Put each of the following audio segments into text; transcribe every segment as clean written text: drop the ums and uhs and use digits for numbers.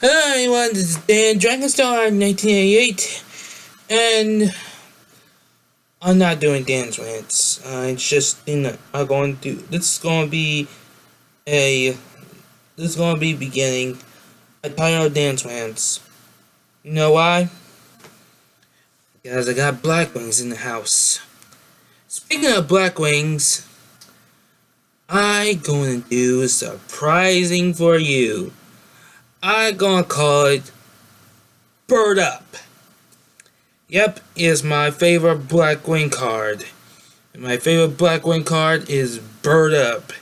Hello everyone, this is dan-rant1998, and I'm not doing Dan's rants. It's just, I'm going to, this is going to be beginning a title of Dan's rants. You know why? Because I got black wings in the house. Speaking of black wings, I'm going to do a surprising for you. I'm gonna call it Bird Up. Yep, is my favorite Blackwing card. And my favorite Blackwing card is Bird Up.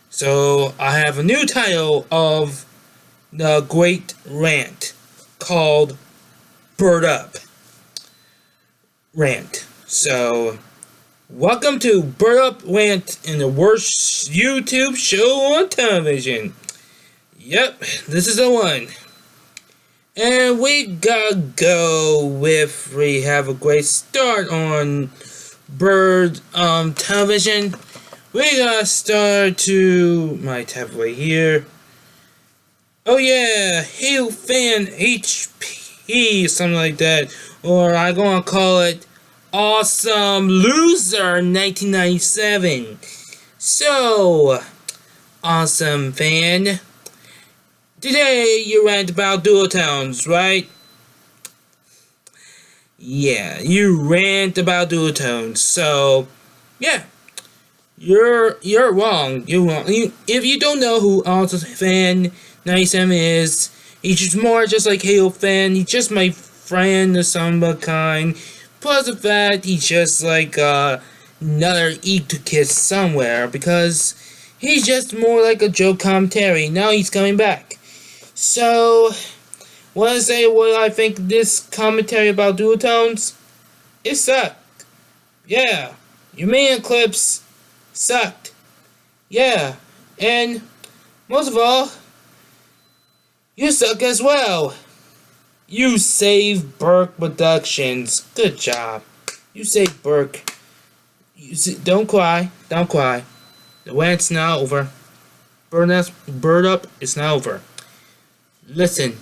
So I have a new title of the Great Rant called Bird Up Rant. So welcome to Bird Up Rant in the worst YouTube show on television. Yep, this is the one. And we gotta go with, we have a great start on Bird television. We gotta start to my tab right here. Oh yeah, halofan HP, something like that. Or I'm gonna call it Awesome Loser 1997. So, awesome fan. Today you rant about dual tones, right? Yeah, you rant about dual tones. So, yeah, you're wrong. You're wrong. If you don't know who awesomefan1997 is, he's just more just like halofan. He's just my friend of some kind. Plus the fact he's just like another eat to kiss somewhere because he's just more like a joke commentary. Now he's coming back. So, want to say what I think of this commentary about dual tones? It sucked. Yeah. Your main clips sucked. Yeah. And, most of all, you suck as well. You saved Burke Productions. Good job. You saved Burke. Don't cry. Don't cry. The rant's now over. Bird Up is now over. Listen,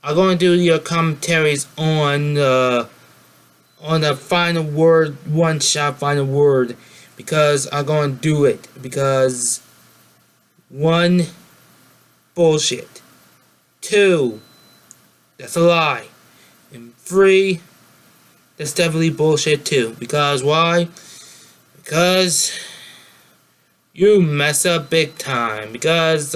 I'm going to do your commentaries on the final word, one-shot final word, because I'm going to do it, because 1, bullshit, 2, that's a lie, and 3, that's definitely bullshit too, because why? Because you mess up big time, because,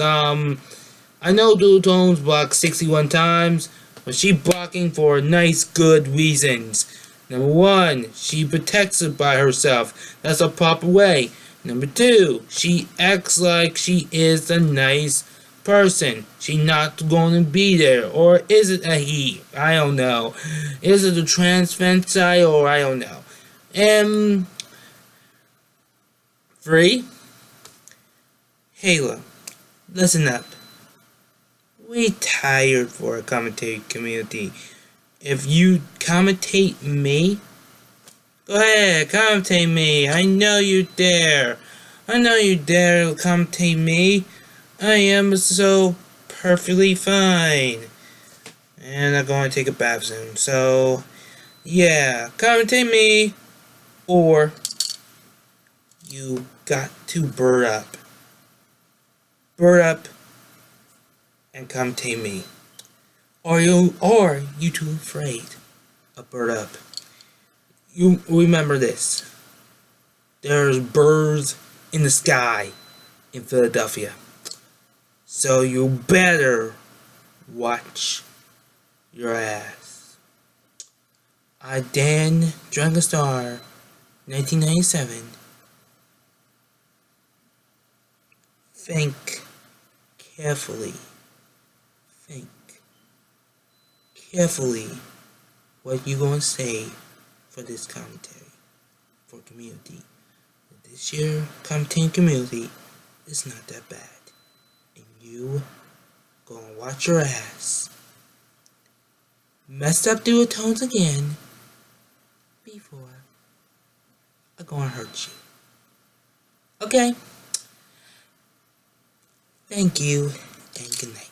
I know dual tones block 61 times, but she blocking for nice good reasons. Number 1, she protects it by herself. That's a proper way. Number 2, she acts like she is a nice person. She not going to be there. Or is it a he? I don't know. Is it a transvestite or I don't know. And 3, Halo, listen up. We tired for a commentating community. If you commentate me, go ahead, commentate me. I know you dare. I know you dare commentate me. I am so perfectly fine. And I'm going to take a bath soon. So, yeah, commentate me, or you got to bird up. Bird up. And come tame me. Or you too afraid of Bird Up. You remember this. There's birds in the sky in Philadelphia. So you better watch your ass. I Dan Dragonstar 1997. Think carefully. Think carefully what you're going to say for this commentary for community. This year commentating community is not that bad, and you gonna watch your ass messed up dual tones again before I'm gonna hurt you. Okay? Thank you and good night.